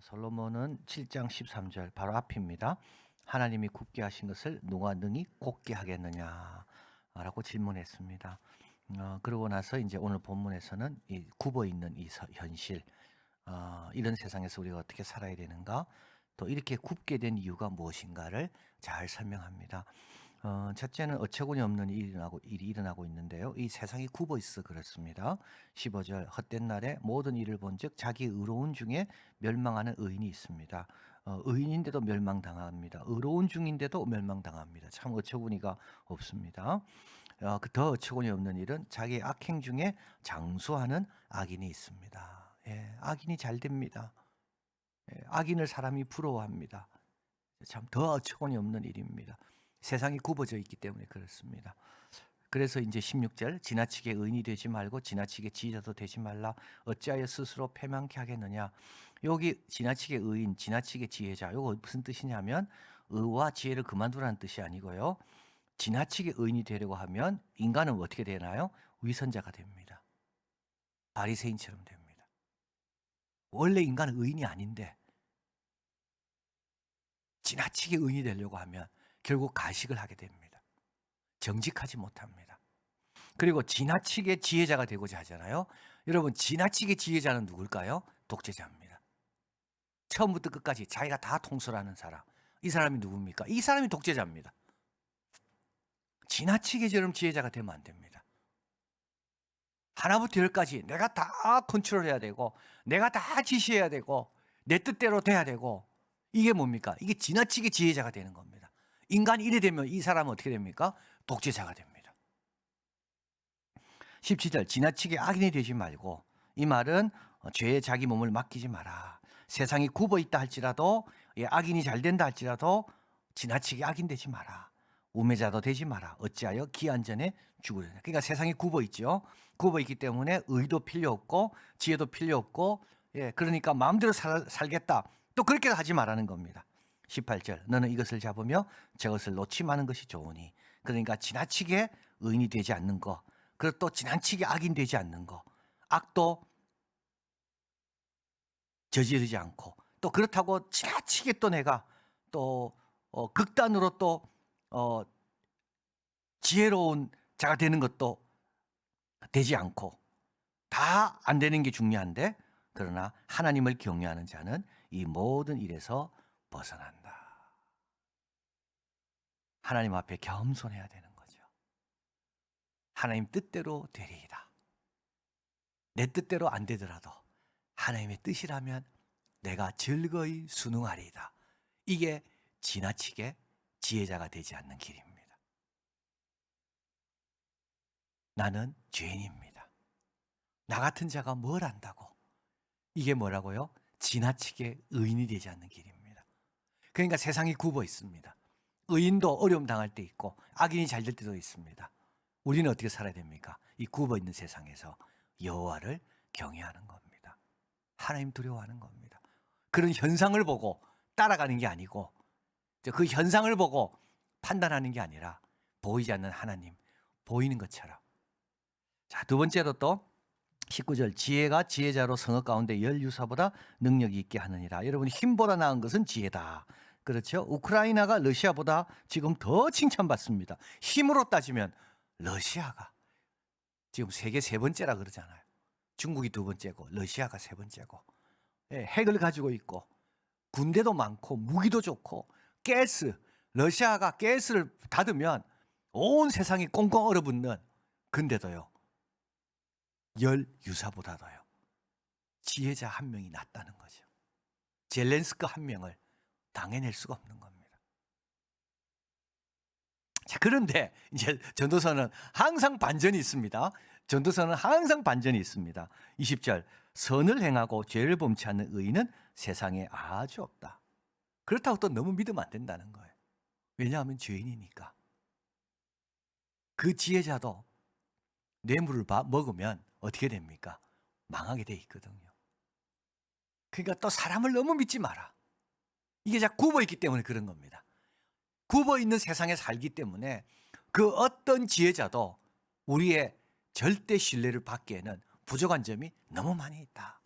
솔로몬은 7장 13절 바로 앞입니다. 하나님이 굽게 하신 것을 누가 능히 곱게 하겠느냐 라고 질문했습니다. 그러고 나서 이제 오늘 본문에서는 이 굽어 있는 이 현실, 이런 세상에서 우리가 어떻게 살아야 되는가, 또 이렇게 굽게 된 이유가 무엇인가를 잘 설명합니다. 첫째는 어처구니 없는 일이 일어나고 있는데요. 이 세상이 굽어 있어 그렇습니다. 15절 헛된 날에 모든 일을 본즉 자기 의로운 중에 멸망하는 의인이 있습니다. 의인인데도 멸망당합니다. 의로운 중인데도 멸망당합니다. 참 어처구니가 없습니다. 더 어처구니 없는 일은 자기 악행 중에 장수하는 악인이 있습니다. 예, 악인이 잘 됩니다. 예, 악인을 사람이 부러워합니다. 참 더 어처구니 없는 일입니다. 세상이 굽어져 있기 때문에 그렇습니다. 그래서 이제 16절 지나치게 의인이 되지 말고 지나치게 지혜자도 되지 말라. 어찌하여 스스로 패망케 하겠느냐. 여기 지나치게 의인, 지나치게 지혜자, 이거 무슨 뜻이냐면 의와 지혜를 그만두라는 뜻이 아니고요. 지나치게 의인이 되려고 하면 인간은 어떻게 되나요? 위선자가 됩니다. 바리새인처럼 됩니다. 원래 인간은 의인이 아닌데 지나치게 의인이 되려고 하면 결국 가식을 하게 됩니다. 정직하지 못합니다. 그리고 지나치게 지혜자가 되고자 하잖아요. 여러분, 지나치게 지혜자는 누굴까요? 독재자입니다. 처음부터 끝까지 자기가 다 통솔하는 사람. 이 사람이 누굽니까? 이 사람이 독재자입니다. 지나치게 저런 지혜자가 되면 안 됩니다. 하나부터 열까지 내가 다 컨트롤해야 되고, 내가 다 지시해야 되고, 내 뜻대로 돼야 되고, 이게 뭡니까? 이게 지나치게 지혜자가 되는 겁니다. 인간이 이래 되면 이 사람은 어떻게 됩니까? 독재자가 됩니다. 17절 지나치게 악인이 되지 말고, 이 말은 죄에 자기 몸을 맡기지 마라. 세상이 굽어 있다 할지라도, 악인이 잘 된다 할지라도 지나치게 악인 되지 마라. 우매자도 되지 마라. 어찌하여 기한 전에 죽으려냐. 그러니까 세상이 굽어 있죠. 굽어 있기 때문에 의도 필요 없고 지혜도 필요 없고, 그러니까 마음대로 살겠다. 또 그렇게 하지 말라는 겁니다. 18절 너는 이것을 잡으며 저것을 놓지 마는 것이 좋으니. 그러니까 지나치게 의인이 되지 않는 거, 그리고 또 지나치게 악인 되지 않는 거, 악도 저지르지 않고, 또 그렇다고 지나치게 또 내가 또 극단으로 또 지혜로운 자가 되는 것도 되지 않고, 다 안 되는 게 중요한데, 그러나 하나님을 경외하는 자는 이 모든 일에서 벗어난다. 하나님 앞에 겸손해야 되는 거죠. 하나님 뜻대로 되리이다. 내 뜻대로 안 되더라도 하나님의 뜻이라면 내가 즐거이 순응하리이다. 이게 지나치게 지혜자가 되지 않는 길입니다. 나는 죄인입니다. 나 같은 자가 뭘 안다고. 이게 뭐라고요? 지나치게 의인이 되지 않는 길입니다. 그러니까 세상이 굽어 있습니다. 의인도 어려움 당할 때 있고 악인이 잘 될 때도 있습니다. 우리는 어떻게 살아야 됩니까? 이 굽어 있는 세상에서 여호와를 경외하는 겁니다. 하나님 두려워하는 겁니다. 그런 현상을 보고 따라가는 게 아니고, 그 현상을 보고 판단하는 게 아니라 보이지 않는 하나님, 보이는 것처럼. 자, 두 번째로 또 19절 지혜가 지혜자로 성읍 가운데 열유사보다 능력이 있게 하느니라. 여러분, 힘보다 나은 것은 지혜다. 그렇죠? 우크라이나가 러시아보다 지금 더 칭찬받습니다. 힘으로 따지면 러시아가 지금 세계 세 번째라 그러잖아요. 중국이 두 번째고 러시아가 세 번째고, 핵을 가지고 있고 군대도 많고 무기도 좋고 가스, 러시아가 가스를 닫으면 온 세상이 꽁꽁 얼어붙는, 근데도요 열 유사보다도요 지혜자 한 명이 낫다는 거죠. 젤렌스크 한 명을 당해낼 수가 없는 겁니다. 자, 그런데 이제 전도서는 항상 반전이 있습니다. 전도서는 항상 반전이 있습니다. 20절 선을 행하고 죄를 범치 않는 의인은 세상에 아주 없다. 그렇다고 또 너무 믿으면 안 된다는 거예요. 왜냐하면 죄인이니까. 그 지혜자도 뇌물을 먹으면 어떻게 됩니까? 망하게 돼 있거든요. 그러니까 또 사람을 너무 믿지 마라. 이게 자 굽어 있기 때문에 그런 겁니다. 굽어 있는 세상에 살기 때문에 그 어떤 지혜자도 우리의 절대 신뢰를 받기에는 부족한 점이 너무 많이 있다.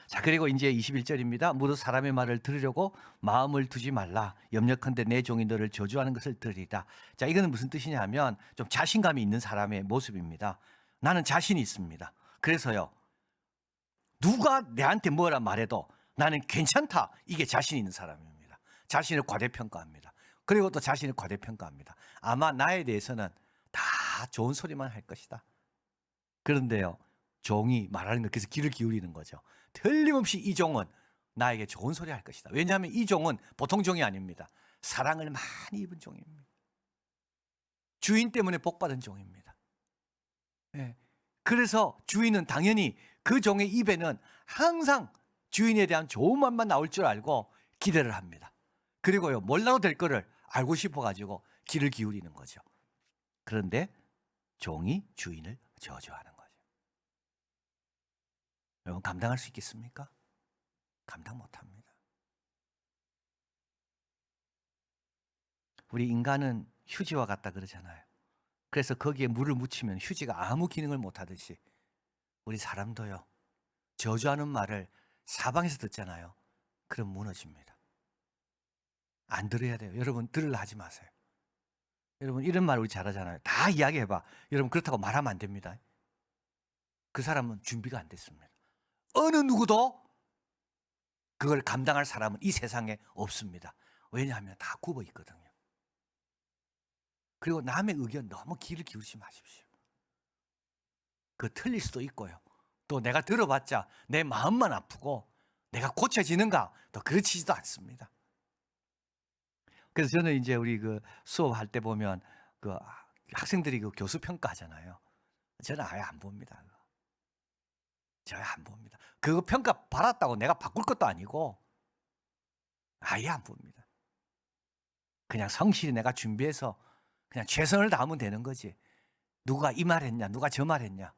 자, 그리고 이제 21절입니다. 모두 사람의 말을 들으려고 마음을 두지 말라. 염려컨대 내 종이 너를 저주하는 것을 들으리라. 자, 이거는 무슨 뜻이냐 하면 좀 자신감이 있는 사람의 모습입니다. 나는 자신이 있습니다. 그래서요, 누가 내한테 뭐라 말해도 나는 괜찮다. 이게 자신 있는 사람입니다. 자신을 과대평가합니다. 그리고 또 자신을 과대평가합니다. 아마 나에 대해서는 다 좋은 소리만 할 것이다. 그런데요, 종이 말하는 것, 그래서 귀를 기울이는 거죠. 틀림없이 이 종은 나에게 좋은 소리 할 것이다. 왜냐하면 이 종은 보통 종이 아닙니다. 사랑을 많이 입은 종입니다. 주인 때문에 복받은 종입니다. 네. 그래서 주인은 당연히 그 종의 입에는 항상 주인에 대한 좋은 말만 나올 줄 알고 기대를 합니다. 그리고요, 몰라도 될 거를 알고 싶어가지고 귀를 기울이는 거죠. 그런데 종이 주인을 저주하는 거죠. 여러분, 감당할 수 있겠습니까? 감당 못합니다. 우리 인간은 휴지와 같다 그러잖아요. 그래서 거기에 물을 묻히면 휴지가 아무 기능을 못하듯이 우리 사람도요, 저주하는 말을 사방에서 듣잖아요. 그럼 무너집니다. 안 들어야 돼요. 여러분, 들으려 하지 마세요. 여러분, 이런 말 우리 잘하잖아요. 다 이야기해봐. 여러분, 그렇다고 말하면 안 됩니다. 그 사람은 준비가 안 됐습니다. 어느 누구도 그걸 감당할 사람은 이 세상에 없습니다. 왜냐하면 다 굽어 있거든요. 그리고 남의 의견 너무 귀를 기울이지 마십시오. 그 틀릴 수도 있고요. 또 내가 들어봤자 내 마음만 아프고 내가 고쳐지는가? 또 그렇지도 않습니다. 그래서 저는 이제 우리 그 수업할 때 보면 그 학생들이 그 교수 평가하잖아요. 저는 아예 안 봅니다. 저는 안 봅니다. 그거 평가 받았다고 내가 바꿀 것도 아니고 아예 안 봅니다. 그냥 성실히 내가 준비해서 그냥 최선을 다하면 되는 거지. 누가 이 말 했냐, 누가 저 말 했냐.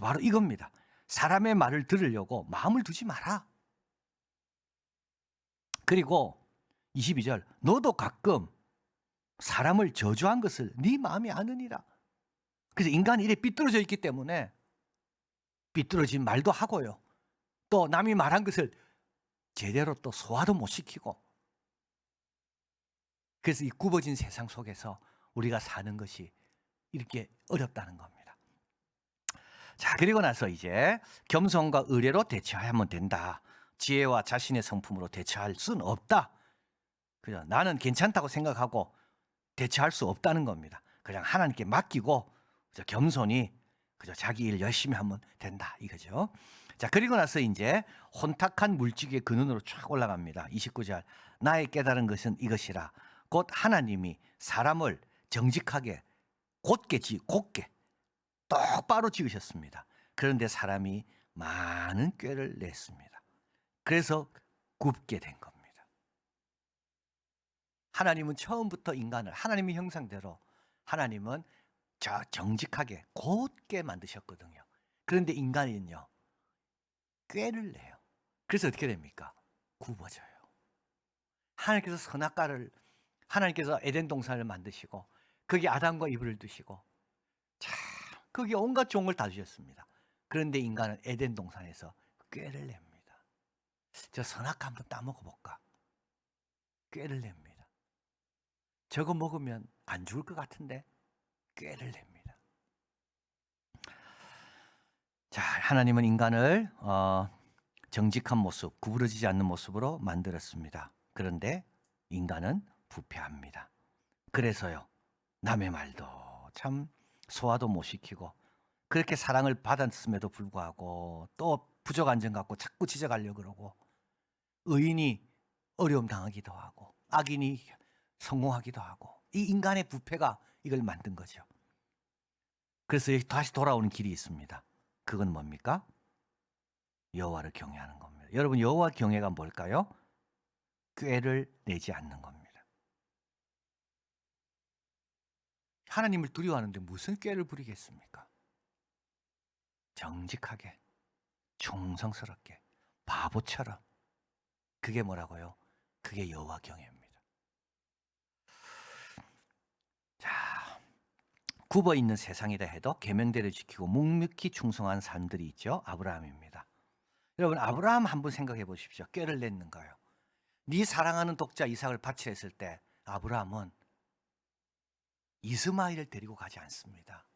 바로 이겁니다. 사람의 말을 들으려고 마음을 두지 마라. 그리고 22절, 너도 가끔 사람을 저주한 것을 네 마음이 아느니라. 그래서 인간이 이래 삐뚤어져 있기 때문에 삐뚤어진 말도 하고요. 또 남이 말한 것을 제대로 또 소화도 못 시키고. 그래서 이 굽어진 세상 속에서 우리가 사는 것이 이렇게 어렵다는 겁니다. 자, 그리고 나서 이제 겸손과 의례로 대처하면 된다. 지혜와 자신의 성품으로 대처할 수는 없다. 그죠? 나는 괜찮다고 생각하고 대처할 수 없다는 겁니다. 그냥 하나님께 맡기고 그죠? 겸손히 그죠? 자기 일 열심히 하면 된다 이거죠. 자, 그리고 나서 이제 혼탁한 물지기의 근원으로 쫙 올라갑니다. 29절, 나의 깨달은 것은 이것이라. 곧 하나님이 사람을 정직하게 곧게 똑바로 지으셨습니다. 그런데 사람이 많은 꾀를 냈습니다. 그래서 굽게 된 겁니다. 하나님은 처음부터 인간을 하나님의 형상대로 하나님은 정직하게 곧게 만드셨거든요. 그런데 인간은요, 꾀를 내요. 그래서 어떻게 됩니까? 굽어져요. 하나님께서 에덴 동산을 만드시고 거기 아담과 이브를 두시고 자, 거기 온갖 좋은 걸 다 주셨습니다. 그런데 인간은 에덴 동산에서 꾀를 냅니다. 저 선악 한번 따먹어 볼까? 꾀를 냅니다. 저거 먹으면 안 죽을 것 같은데 꾀를 냅니다. 자, 하나님은 인간을 정직한 모습, 구부러지지 않는 모습으로 만들었습니다. 그런데 인간은 부패합니다. 그래서요, 남의 말도 참 소화도 못 시키고 그렇게 사랑을 받았음에도 불구하고 또 부족한 점 갖고 자꾸 지적하려고 그러고 의인이 어려움 당하기도 하고 악인이 성공하기도 하고 이 인간의 부패가 이걸 만든 거죠. 그래서 다시 돌아오는 길이 있습니다. 그건 뭡니까? 여호와를 경외하는 겁니다. 여러분, 여호와 경외가 뭘까요? 꾀를 내지 않는 겁니다. 하나님을 두려워하는데 무슨 꾀를 부리겠습니까? 정직하게, 충성스럽게, 바보처럼. 그게 뭐라고요? 그게 여호와 경외입니다. 자, 굽어 있는 세상이라 해도 계명대로 지키고 묵묵히 충성한 사람들이 있죠. 아브라함입니다. 여러분 아브라함 한번 생각해 보십시오. 꾀를 냈는 거예요. 네 사랑하는 독자 이삭을 바치려 했을 때 아브라함은 이스마엘을 데리고 가지 않습니다.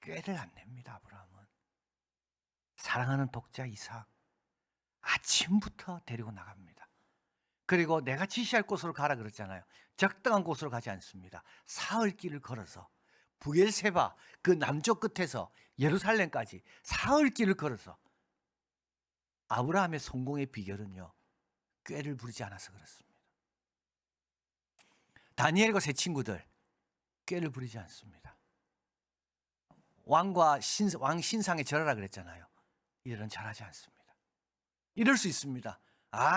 꾀를 안 냅니다. 아브라함은 사랑하는 독자 이삭 아침부터 데리고 나갑니다. 그리고 내가 지시할 곳으로 가라 그랬잖아요. 적당한 곳으로 가지 않습니다. 사흘 길을 걸어서 부엘세바 그 남쪽 끝에서 예루살렘까지 사흘 길을 걸어서 아브라함의 성공의 비결은요, 꾀를 부리지 않아서 그렇습니다. 다니엘과 세 친구들 꾀를 부리지 않습니다. 왕 신상에 절하라 그랬잖아요. 이들은 절하지 않습니다. 이럴 수 있습니다.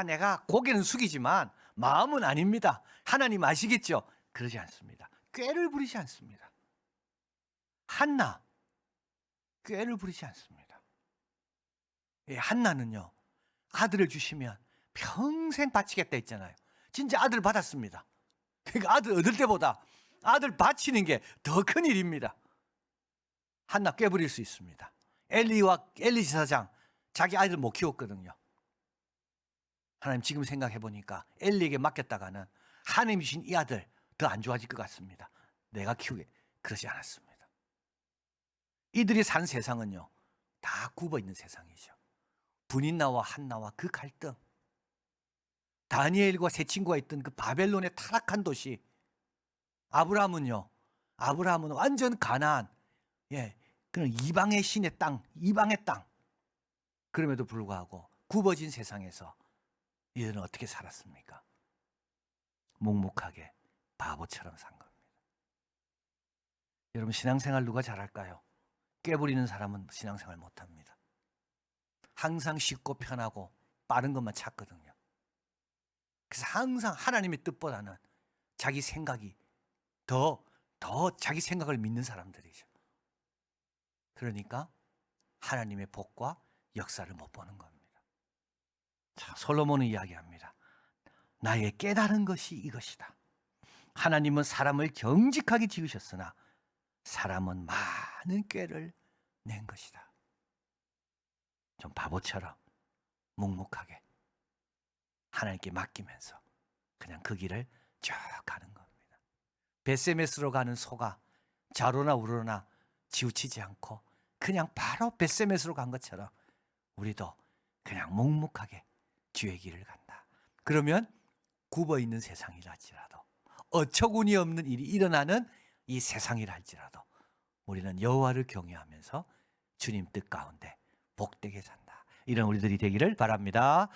내가 고개는 숙이지만 마음은 아닙니다. 하나님 아시겠죠? 그러지 않습니다. 꾀를 부리지 않습니다. 한나 꾀를 부리지 않습니다. 한나는요, 아들을 주시면 평생 바치겠다 했잖아요. 진짜 아들 받았습니다. 그러니까 아들 얻을 때보다 아들 바치는 게 더 큰 일입니다. 한나 꾀 부릴 수 있습니다. 엘리 지사장 자기 아이들 못 키웠거든요. 하나님 지금 생각해 보니까 엘리에게 맡겼다가는 하나님 주신 이 아들 더 안 좋아질 것 같습니다. 내가 키우게. 그러지 않았습니다. 이들이 산 세상은요, 다 굽어 있는 세상이죠. 분인나와 한나와 그 갈등, 다니엘과 세 친구가 있던 그 바벨론의 타락한 도시, 아브라함은 완전 가나안, 그런 이방의 신의 땅, 이방의 땅. 그럼에도 불구하고 굽어진 세상에서 이들은 어떻게 살았습니까? 묵묵하게 바보처럼 산 겁니다. 여러분 신앙생활 누가 잘할까요? 꾀부리는 사람은 신앙생활 못합니다. 항상 쉽고 편하고 빠른 것만 찾거든요. 그래서 항상 하나님의 뜻보다는 자기 생각이 더 자기 생각을 믿는 사람들이죠. 그러니까 하나님의 복과 역사를 못 보는 겁니다. 자, 솔로몬은 이야기합니다. 나의 깨달은 것이 이것이다. 하나님은 사람을 정직하게 지으셨으나 사람은 많은 꾀를 낸 것이다. 좀 바보처럼 묵묵하게 하나님께 맡기면서 그냥 그 길을 쭉 가는 겁니다. 벳세메스로 가는 소가 좌로나 우로나 치우치지 않고 그냥 바로 벳세메스로 간 것처럼 우리도 그냥 묵묵하게 주의 길을 간다. 그러면 굽어 있는 세상이라 할지라도 어처구니 없는 일이 일어나는 이 세상이라 할지라도 우리는 여호와를 경외하면서 주님 뜻 가운데 복되게 산다. 이런 우리들이 되기를 바랍니다.